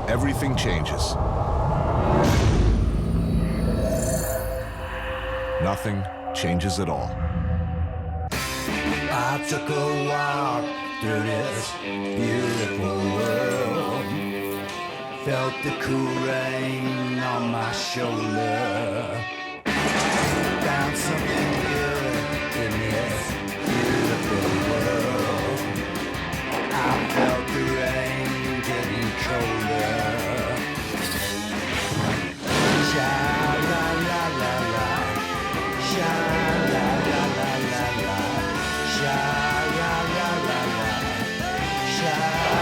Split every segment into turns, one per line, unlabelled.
everything changes. Nothing changes at all.
I took a walk through this beautiful world. Felt the cool rain on my shoulder. Found something good in this beautiful world. I felt the rain getting colder. Sha-la-la-la-la, sha-la-la-la-la-la, sha-la-la-la-la, sha-la-la-la-la-la.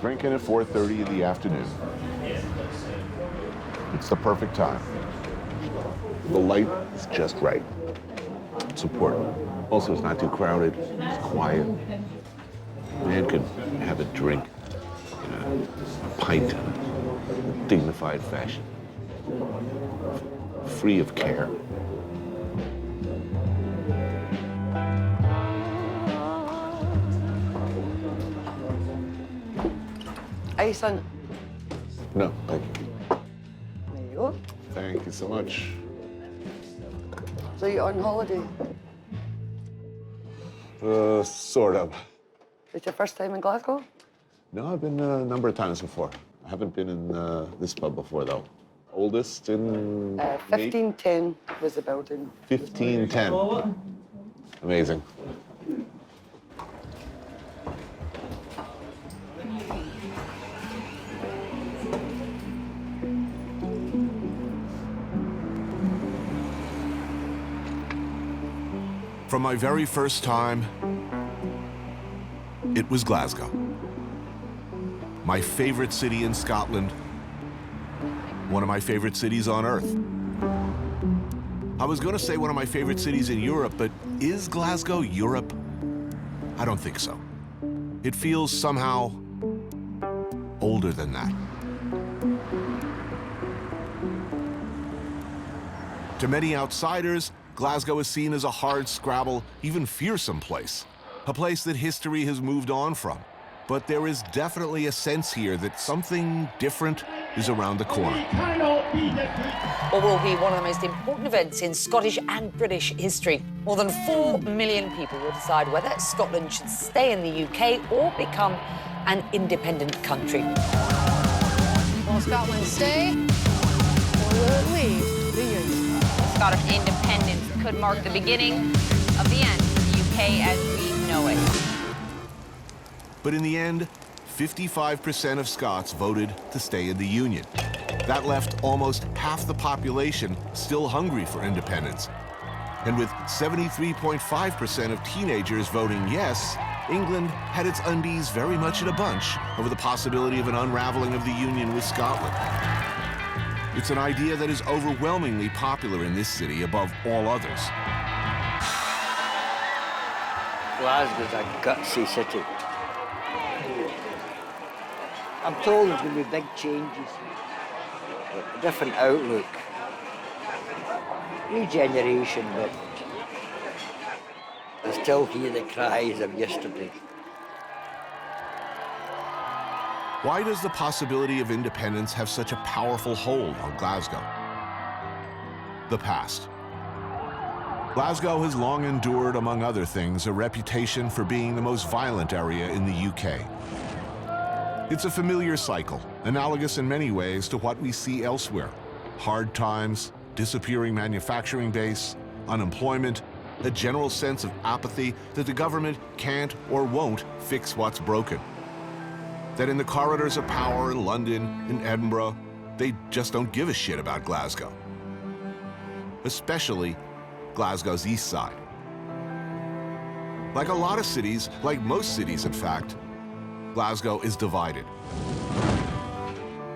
Drinking at 4:30 in the afternoon. It's the perfect time. The light is just right. It's important. Also, it's not too crowded. It's quiet. Man could have a drink, a pint, in a dignified fashion, free of care.
Iceland.
No, thank you.
There you go.
Thank you so much.
So you're on holiday?
Sort of.
It's your first time in Glasgow?
No, I've been a number of times before. I haven't been in this pub before, though. Oldest in...
1510 was the building.
1510. Amazing.
From my very first time, it was Glasgow. My favorite city in Scotland, one of my favorite cities on earth. I was going to say one of my favorite cities in Europe, but is Glasgow Europe? I don't think so. It feels somehow older than that. To many outsiders, Glasgow is seen as a hard-scrabble, even fearsome place. A place that history has moved on from. But there is definitely a sense here that something different is around the corner.
Or will be one of the most important events in Scottish and British history. More than 4 million people will decide whether Scotland should stay in the UK or become an independent country.
Will Scotland stay or will it leave the Union?
Scottish independence could mark the beginning of the end of the UK as we know it.
But in the end, 55% of Scots voted to stay in the Union. That left almost half the population still hungry for independence. And with 73.5% of teenagers voting yes, England had its undies very much in a bunch over the possibility of an unraveling of the Union with Scotland. It's an idea that is overwhelmingly popular in this city above all others.
Glasgow's a gutsy city. I'm told there's going to be big changes, a different outlook, regeneration, but I still hear the cries of yesterday.
Why does the possibility of independence have such a powerful hold on Glasgow? The past. Glasgow has long endured, among other things, a reputation for being the most violent area in the UK. It's a familiar cycle, analogous in many ways to what we see elsewhere. Hard times, disappearing manufacturing base, unemployment, a general sense of apathy that the government can't or won't fix what's broken. That in the corridors of power in London, in Edinburgh, they just don't give a shit about Glasgow. Especially Glasgow's east side. Like a lot of cities, like most cities in fact, Glasgow is divided.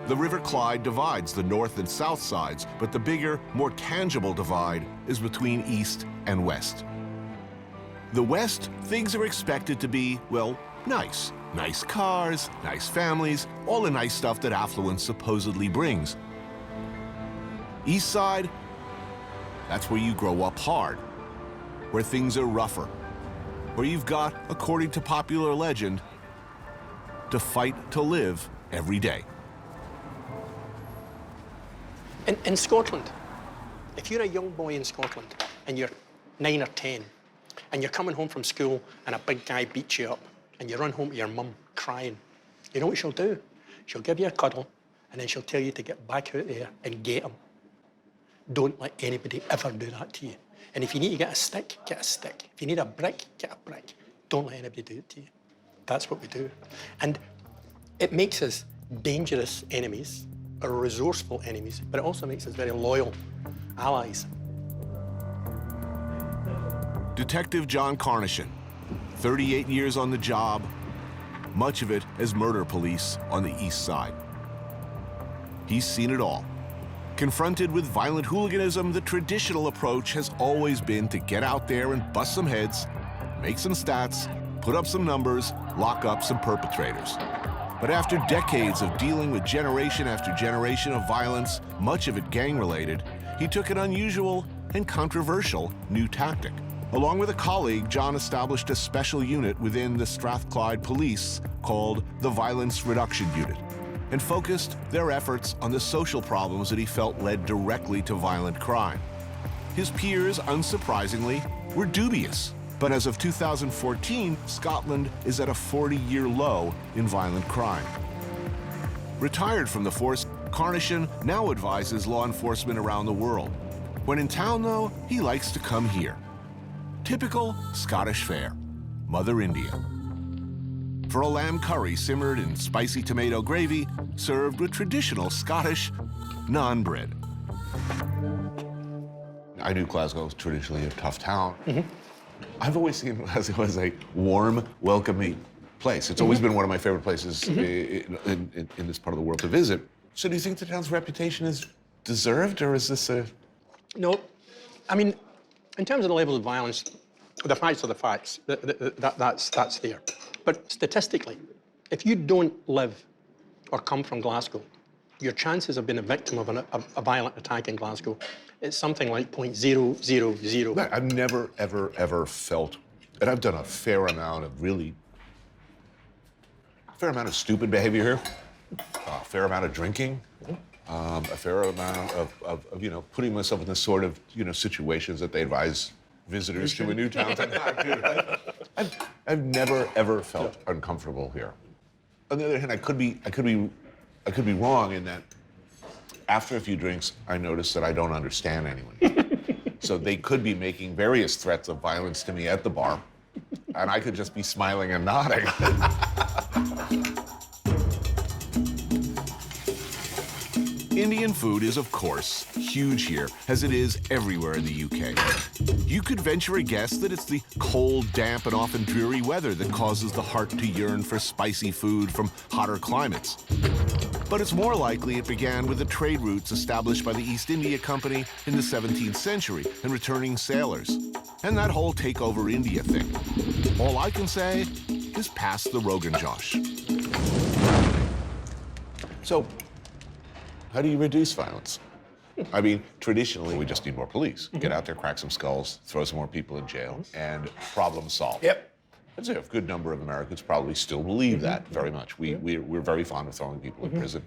The River Clyde divides the north and south sides, but the bigger, more tangible divide is between east and west. The west, things are expected to be, well, nice. Nice cars, nice families, all the nice stuff that affluence supposedly brings. East Side, that's where you grow up hard, where things are rougher, where you've got, according to popular legend, to fight to live every day.
In Scotland, if you're a young boy in Scotland and you're 9 or 10 and you're coming home from school and a big guy beats you up and you run home to your mum crying, you know what she'll do? She'll give you a cuddle and then she'll tell you to get back out there and get him. Don't let anybody ever do that to you. And if you need to get a stick, get a stick. If you need a brick, get a brick. Don't let anybody do it to you. That's what we do. And it makes us dangerous enemies, or resourceful enemies, but it also makes us very loyal allies.
Detective John Carnation, 38 years on the job, much of it as murder police on the East Side. He's seen it all. Confronted with violent hooliganism, the traditional approach has always been to get out there and bust some heads, make some stats, put up some numbers, lock up some perpetrators. But after decades of dealing with generation after generation of violence, much of it gang-related, he took an unusual and controversial new tactic. Along with a colleague, John established a special unit within the Strathclyde Police called the Violence Reduction Unit, and focused their efforts on the social problems that he felt led directly to violent crime. His peers, unsurprisingly, were dubious. But as of 2014, Scotland is at a 40-year low in violent crime. Retired from the force, Carnation now advises law enforcement around the world. When in town, though, he likes to come here. Typical Scottish fare, Mother India. For a lamb curry simmered in spicy tomato gravy, served with traditional Scottish naan bread.
I knew Glasgow was traditionally a tough town. I've always seen Glasgow as a warm, welcoming place. It's always been one of my favorite places in this part of the world to visit. So do you think the town's reputation is deserved, or is this a...
No. I mean, in terms of the level of violence, the facts are the facts. That's there. But statistically, if you don't live or come from Glasgow, your chances of being a victim of a violent attack in Glasgow, it's something like 0.000.
I've never, ever, ever felt, and I've done a fair amount of stupid behavior here, a fair amount of drinking, a fair amount of putting myself in the sort of, situations that they advise visitors to a new town to not do. I've never, ever felt uncomfortable here. On the other hand, I could be wrong in that after a few drinks, I notice that I don't understand anyone. So they could be making various threats of violence to me at the bar, and I could just be smiling and nodding.
Indian food is, of course, huge here, as it is everywhere in the UK. You could venture a guess that it's the cold, damp, and often dreary weather that causes the heart to yearn for spicy food from hotter climates. But it's more likely it began with the trade routes established by the East India Company in the 17th century and returning sailors, and that whole take over India thing. All I can say is pass the Rogan Josh.
So, how do you reduce violence? I mean, traditionally, we just need more police. Get out there, crack some skulls, throw some more people in jail, and problem solved.
Yep.
I'd say a good number of Americans probably still believe that very much. We're very fond of throwing people in prison.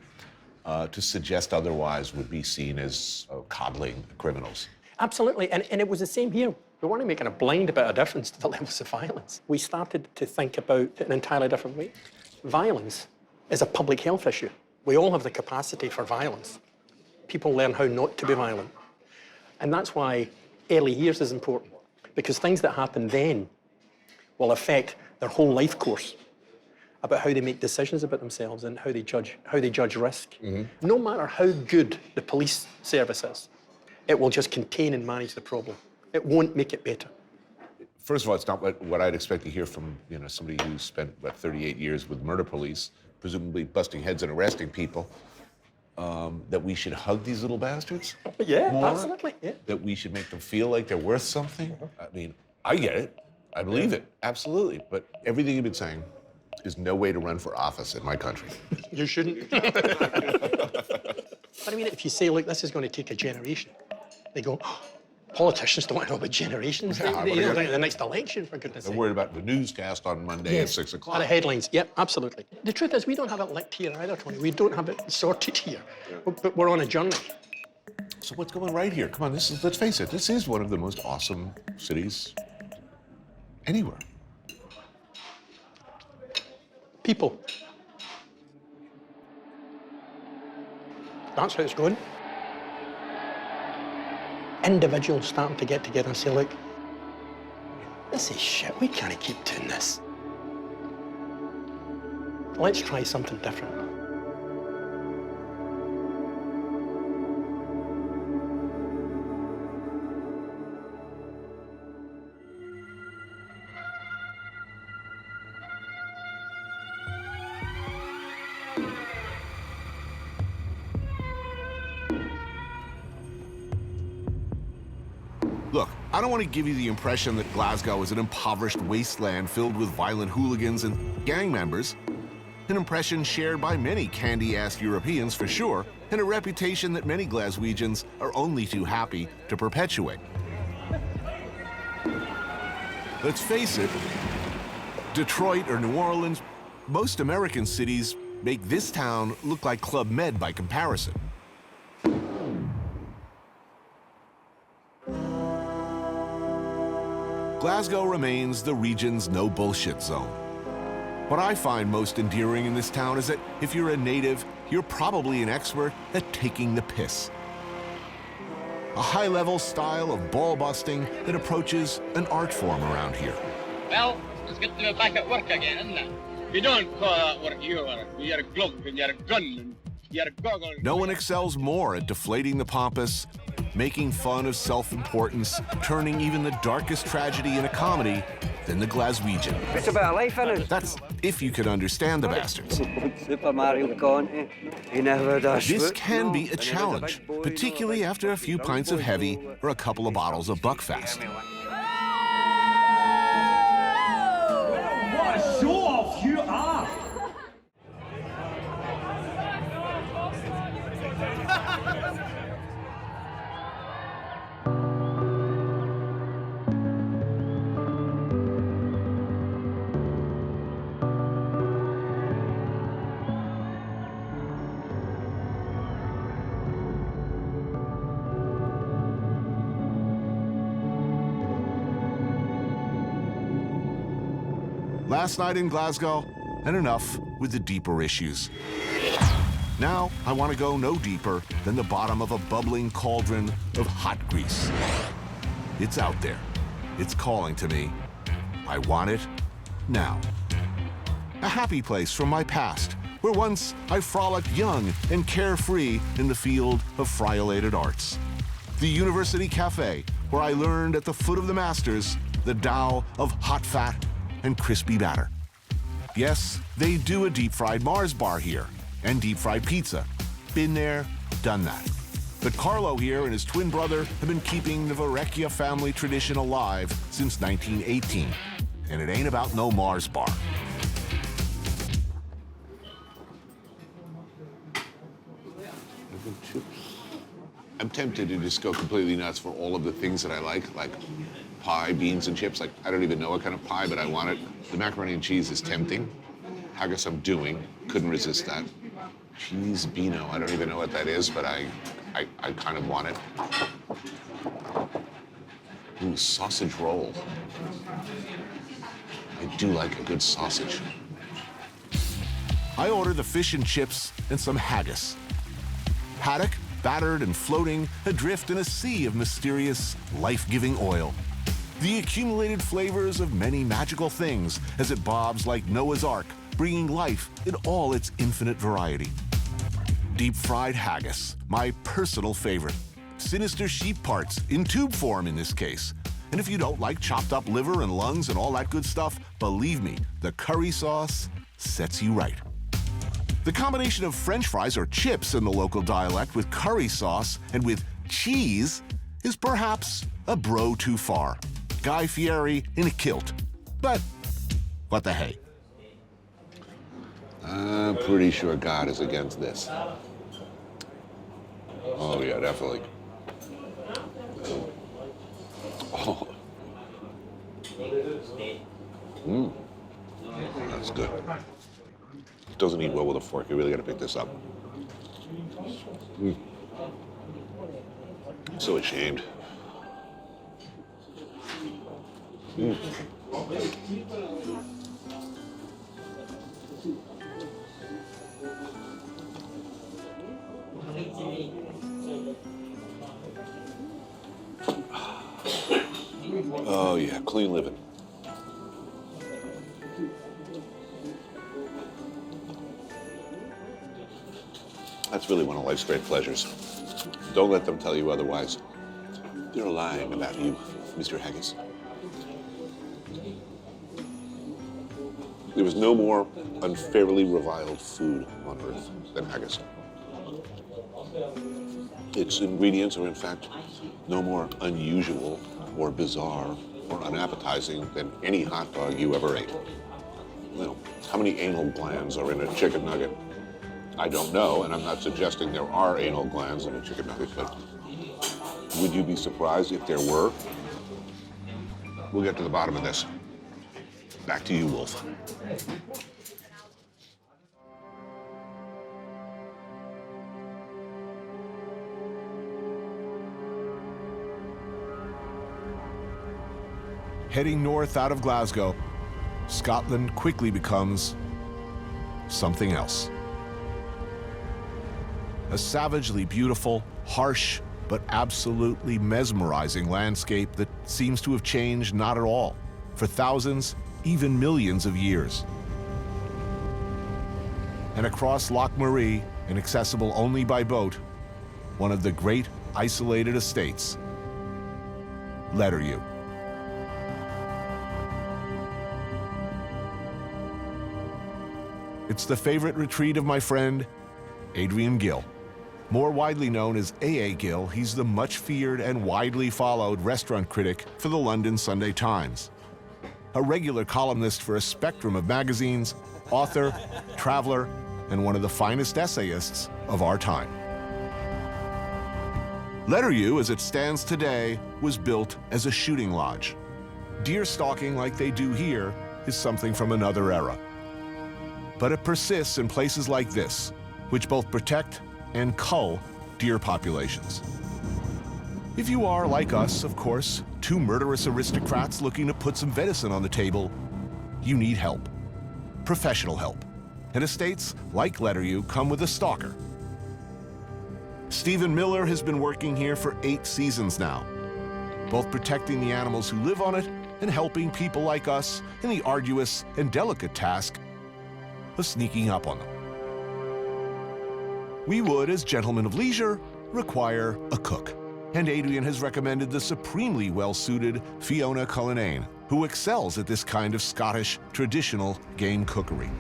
To suggest otherwise would be seen as coddling criminals.
Absolutely, and it was the same here. We weren't making a blind bit of difference to the levels of violence. We started to think about it in an entirely different way. Violence is a public health issue. We all have the capacity for violence. People learn how not to be violent. And that's why early years is important, because things that happen then will affect their whole life course about how they make decisions about themselves and how they judge risk. No matter how good the police service is, it will just contain and manage the problem. It won't make it better.
First of all, it's not what I'd expect to hear from somebody who spent 38 years with murder police, presumably busting heads and arresting people. That we should hug these little bastards.
Yeah,
more,
absolutely. Yeah.
That we should make them feel like they're worth something. I mean, I get it. I believe it, absolutely. But everything you've been saying, is no way to run for office in my country.
You shouldn't. But I mean, if you say, look, this is going to take a generation, they go, oh, politicians don't know about generations.
Yeah,
They don't think of the next election, for goodness
They're
sake.
worried about the newscast on Monday at 6
A lot
o'clock.
of headlines. Yep, absolutely. The truth is, we don't have it licked here either, Tony. We don't have it sorted here. But we're on a journey.
So what's going right here? Come on, let's face it, this is one of the most awesome cities anywhere.
People. That's how it's going. Individuals starting to get together and say, look, this is shit. We can't keep doing this. Let's try something different.
Look, I don't want to give you the impression that Glasgow is an impoverished wasteland filled with violent hooligans and gang members. An impression shared by many candy-ass Europeans for sure, and a reputation that many Glaswegians are only too happy to perpetuate. Let's face it, Detroit or New Orleans, most American cities make this town look like Club Med by comparison. Glasgow remains the region's no-bullshit zone. What I find most endearing in this town is that if you're a native, you're probably an expert at taking the piss. A high-level style of ball-busting that approaches an art form around here.
Well, it's good to be back at work again, isn't it? You don't call that work, you're a glove and you're a gun and you're a goggle.
No one excels more at deflating the pompous, making fun of self-importance, turning even the darkest tragedy in a comedy than the Glaswegian.
It's about life, innit?
That's if you can understand the bastards.
Super Mario Conti. He never does.
This can be a challenge, particularly after a few pints of heavy or a couple of bottles of Buckfast.
What a show-off you are!
Last night in Glasgow, and enough with the deeper issues. Now, I want to go no deeper than the bottom of a bubbling cauldron of hot grease. It's out there. It's calling to me. I want it now. A happy place from my past, where once I frolicked young and carefree in the field of friolated arts. The University Cafe, where I learned at the foot of the masters the Tao of hot fat and crispy batter. Yes, they do a deep-fried Mars bar here, and deep-fried pizza. Been there, done that. But Carlo here and his twin brother have been keeping the Varecchia family tradition alive since 1918. And it ain't about no Mars bar.
I'm tempted to just go completely nuts for all of the things that I like pie, beans, and chips. Like, I don't even know what kind of pie, but I want it. The macaroni and cheese is tempting. Haggis I'm doing. Couldn't resist that. Cheese Beano, I don't even know what that is, but I kind of want it. Ooh, sausage roll. I do like a good sausage.
I order the fish and chips and some haggis. Haddock, battered and floating adrift in a sea of mysterious, life-giving oil. The accumulated flavors of many magical things as it bobs like Noah's Ark, bringing life in all its infinite variety. Deep-fried haggis, my personal favorite. Sinister sheep parts, in tube form in this case. And if you don't like chopped up liver and lungs and all that good stuff, believe me, the curry sauce sets you right. The combination of French fries or chips in the local dialect with curry sauce and with cheese is perhaps a bro too far. Guy Fieri in a kilt. But what the hey?
I'm pretty sure God is against this. Oh, yeah, definitely. Oh. That's good. It doesn't eat well with a fork. You really got to pick this up. So ashamed. Oh yeah, clean living. That's really one of life's great pleasures. Don't let them tell you otherwise. They're lying about you, Mr. Haggis. There was no more unfairly reviled food on earth than haggis. Its ingredients are, in fact, no more unusual or bizarre or unappetizing than any hot dog you ever ate. You know, how many anal glands are in a chicken nugget? I don't know, and I'm not suggesting there are anal glands in a chicken nugget, but would you be surprised if there were? We'll get to the bottom of this. Back to you, Wolf.
Heading north out of Glasgow, Scotland quickly becomes something else. A savagely beautiful, harsh, but absolutely mesmerizing landscape that seems to have changed not at all for thousands, even millions of years. And across Loch Marie, and accessible only by boat, one of the great isolated estates, Letteryu. It's the favorite retreat of my friend, Adrian Gill. More widely known as A.A. Gill, he's the much feared and widely followed restaurant critic for the London Sunday Times. A regular columnist for a spectrum of magazines, author, traveler, and one of the finest essayists of our time. Letteryu, as it stands today, was built as a shooting lodge. Deer stalking like they do here is something from another era. But it persists in places like this, which both protect and cull deer populations. If you are, like us, of course, two murderous aristocrats looking to put some venison on the table, you need help. Professional help. And estates like Letteryu come with a stalker. Stephen Miller has been working here for 8 seasons now, both protecting the animals who live on it and helping people like us in the arduous and delicate task of sneaking up on them. We would, as gentlemen of leisure, require a cook. And Adrian has recommended the supremely well-suited Fiona Culinary, who excels at this kind of Scottish traditional game cookery.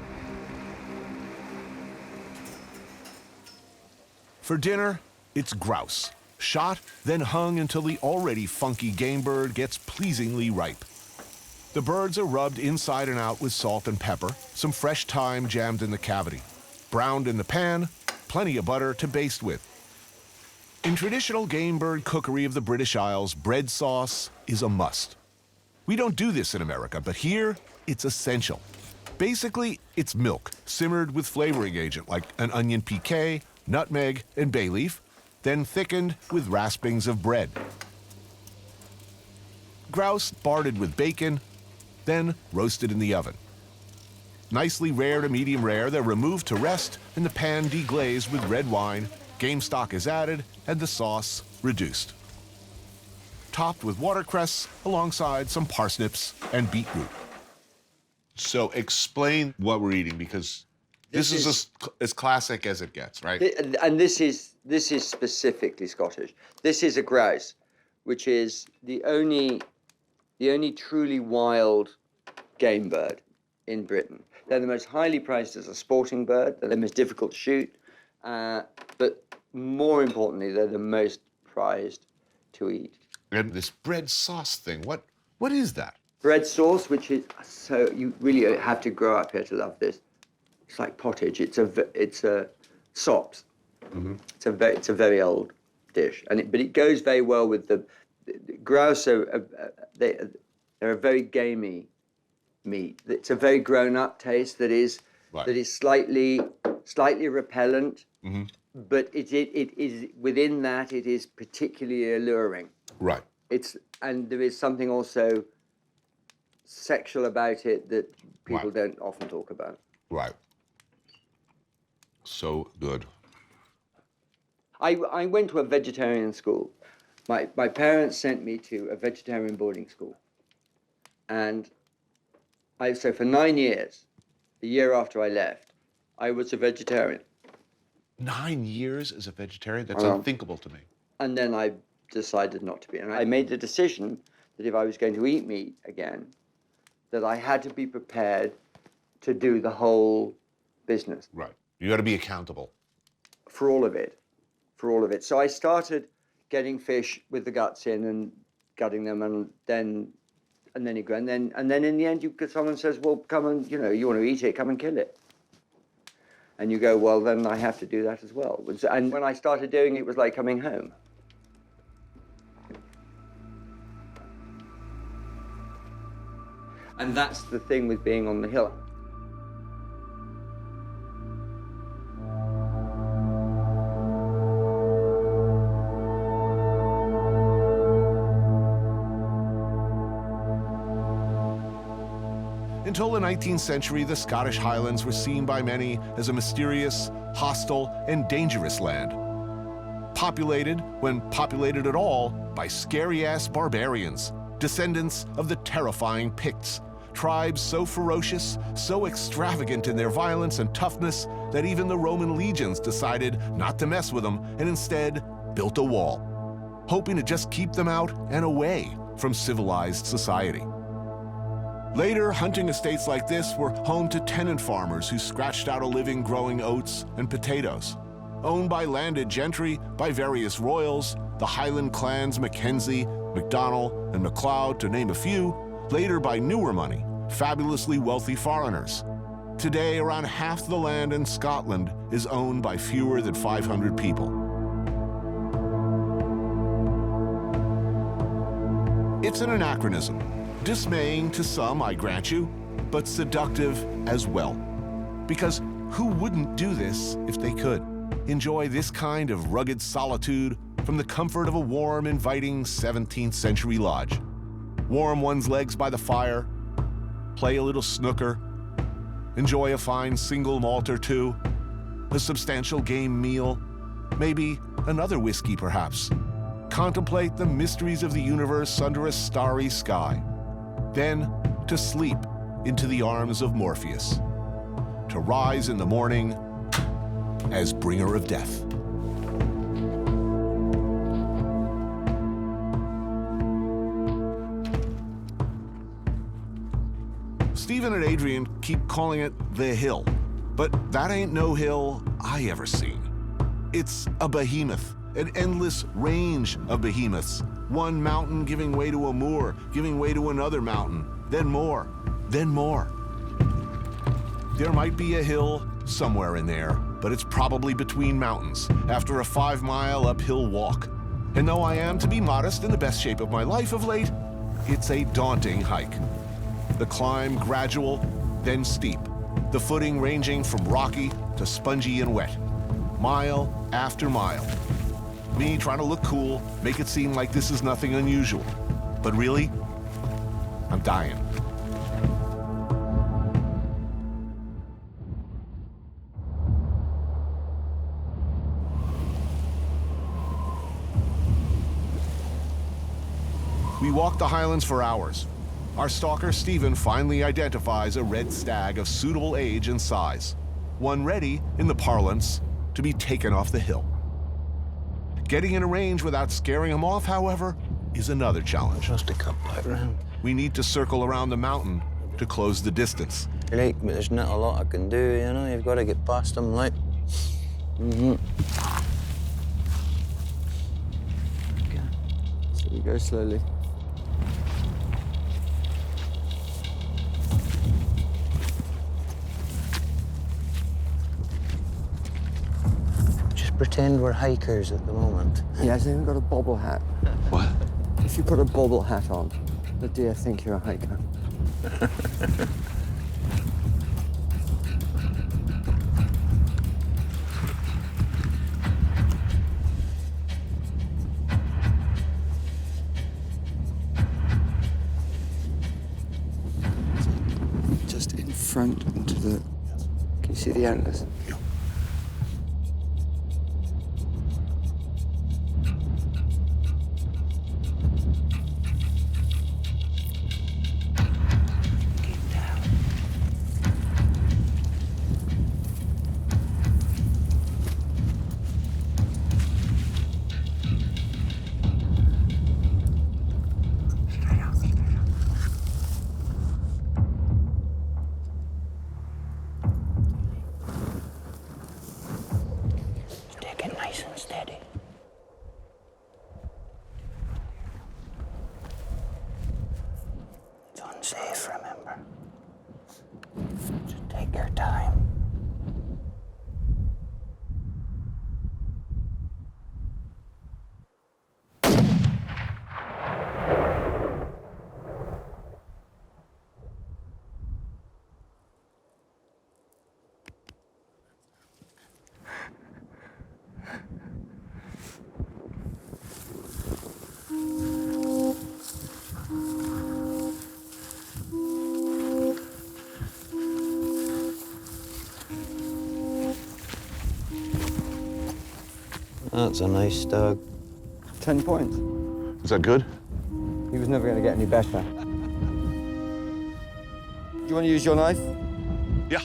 For dinner, it's grouse, shot, then hung until the already funky game bird gets pleasingly ripe. The birds are rubbed inside and out with salt and pepper, some fresh thyme jammed in the cavity, browned in the pan, plenty of butter to baste with. In traditional game bird cookery of the British Isles, bread sauce is a must. We don't do this in America, but here, it's essential. Basically, it's milk, simmered with flavoring agent like an onion piqué, nutmeg, and bay leaf, then thickened with raspings of bread. Grouse barded with bacon, then roasted in the oven. Nicely rare to medium rare, they're removed to rest and the pan deglazed with red wine, game stock is added, and the sauce reduced. Topped with watercress alongside some parsnips and beetroot.
So explain what we're eating, because this is as classic as it gets, right?
And this is specifically Scottish. This is a grouse, which is the only truly wild game bird in Britain. They're the most highly prized as a sporting bird. They're the most difficult to shoot, but more importantly, they're the most prized to eat.
And this bread sauce thing, what is that?
Bread sauce, which is, so you really have to grow up here to love this. It's like pottage. It's a sops. It's a very old dish, but it goes very well with the grouse. They're a very gamey meat. It's a very grown-up taste that is slightly repellent, but it is within that it is particularly alluring.
Right.
And there is something also sexual about it that people don't often talk about.
Right. So good.
I went to a vegetarian school. My parents sent me to a vegetarian boarding school. And so for 9 years, the year after I left, I was a vegetarian.
9 years as a vegetarian? That's unthinkable to me.
And then I decided not to be. And I made the decision that if I was going to eat meat again, that I had to be prepared to do the whole business.
Right. You got to be accountable.
For all of it. So I started getting fish with the guts in and gutting them, and then you go, and then in the end, someone says, "Well, come and you want to eat it, come and kill it." And you go, "Well, then I have to do that as well." And when I started doing it, it was like coming home. And that's the thing with being on the hill.
Until the 19th century, the Scottish Highlands were seen by many as a mysterious, hostile, and dangerous land. Populated, when populated at all, by scary-ass barbarians, descendants of the terrifying Picts, tribes so ferocious, so extravagant in their violence and toughness that even the Roman legions decided not to mess with them and instead built a wall, hoping to just keep them out and away from civilized society. Later, hunting estates like this were home to tenant farmers who scratched out a living growing oats and potatoes. Owned by landed gentry, by various royals, the Highland clans Mackenzie, MacDonald, and MacLeod, to name a few, later by newer money, fabulously wealthy foreigners. Today, around half the land in Scotland is owned by fewer than 500 people. It's an anachronism. Dismaying to some, I grant you, but seductive as well. Because who wouldn't do this if they could? Enjoy this kind of rugged solitude from the comfort of a warm, inviting 17th century lodge. Warm one's legs by the fire, play a little snooker, enjoy a fine single malt or two, a substantial game meal, maybe another whiskey perhaps. Contemplate the mysteries of the universe under a starry sky. Then to sleep into the arms of Morpheus, to rise in the morning as bringer of death. Stephen and Adrian keep calling it the hill, but that ain't no hill I ever seen. It's a behemoth, an endless range of behemoths. One mountain giving way to a moor, giving way to another mountain, then more, then more. There might be a hill somewhere in there, but it's probably between mountains after a 5-mile uphill walk. And though I am, to be modest, in the best shape of my life of late, it's a daunting hike. The climb gradual, then steep. The footing ranging from rocky to spongy and wet. Mile after mile. Me trying to look cool, make it seem like this is nothing unusual. But really, I'm dying. We walk the Highlands for hours. Our stalker, Stephen, finally identifies a red stag of suitable age and size. One ready, in the parlance, to be taken off the hill. Getting in a range without scaring him off, however, is another challenge.
Just a cut back round.
We need to circle around the mountain to close the distance.
Like, but there's not a lot I can do, you know? You've got to get past them, like.
Okay. So we go slowly.
pretend we're hikers at the moment?
He hasn't even got a bobble hat.
What?
If you put a bobble hat on, the deer think you're a hiker. Just in front into the... Can you see the antlers?
Yeah.
Take it nice and steady. It's unsafe, remember. Just take your time. That's a nice dog.
10 points.
Is that good?
He was never going to get any better. Do you want to use your knife?
Yeah.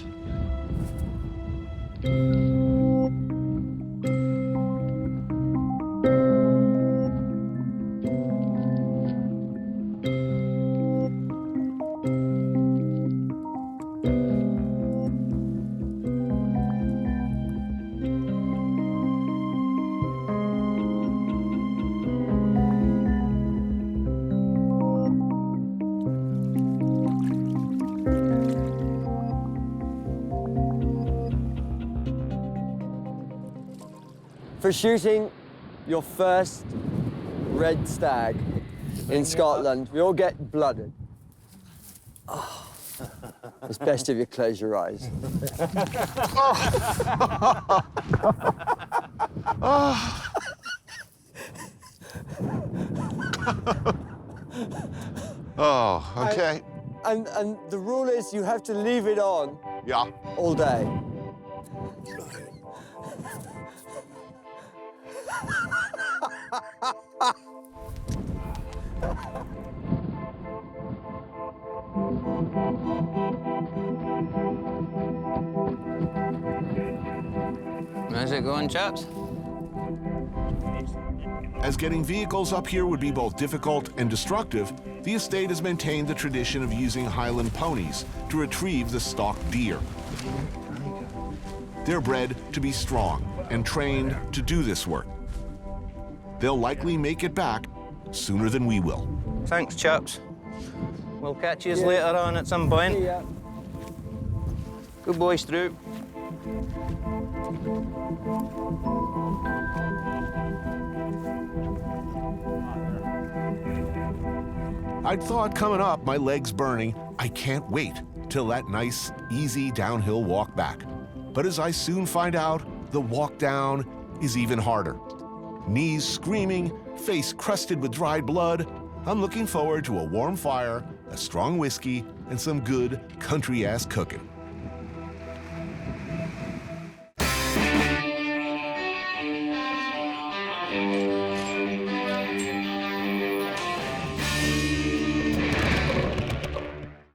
For shooting your first red stag in Scotland, we all get blooded. Oh, it's best if you close your eyes.
Oh, okay.
And the rule is you have to leave it on
Yeah.
all day.
How's it going, chaps?
As getting vehicles up here would be both difficult and destructive, the estate has maintained the tradition of using Highland ponies to retrieve the stalked deer. They're bred to be strong and trained to do this work. They'll likely make it back sooner than we will.
Thanks, chaps. We'll catch you later on at some point.
Yeah.
Good boys through.
I'd thought coming up, my legs burning, I can't wait till that nice, easy downhill walk back. But as I soon find out, the walk down is even harder. Knees screaming, face crusted with dried blood, I'm looking forward to a warm fire, a strong whiskey, and some good country-ass cooking.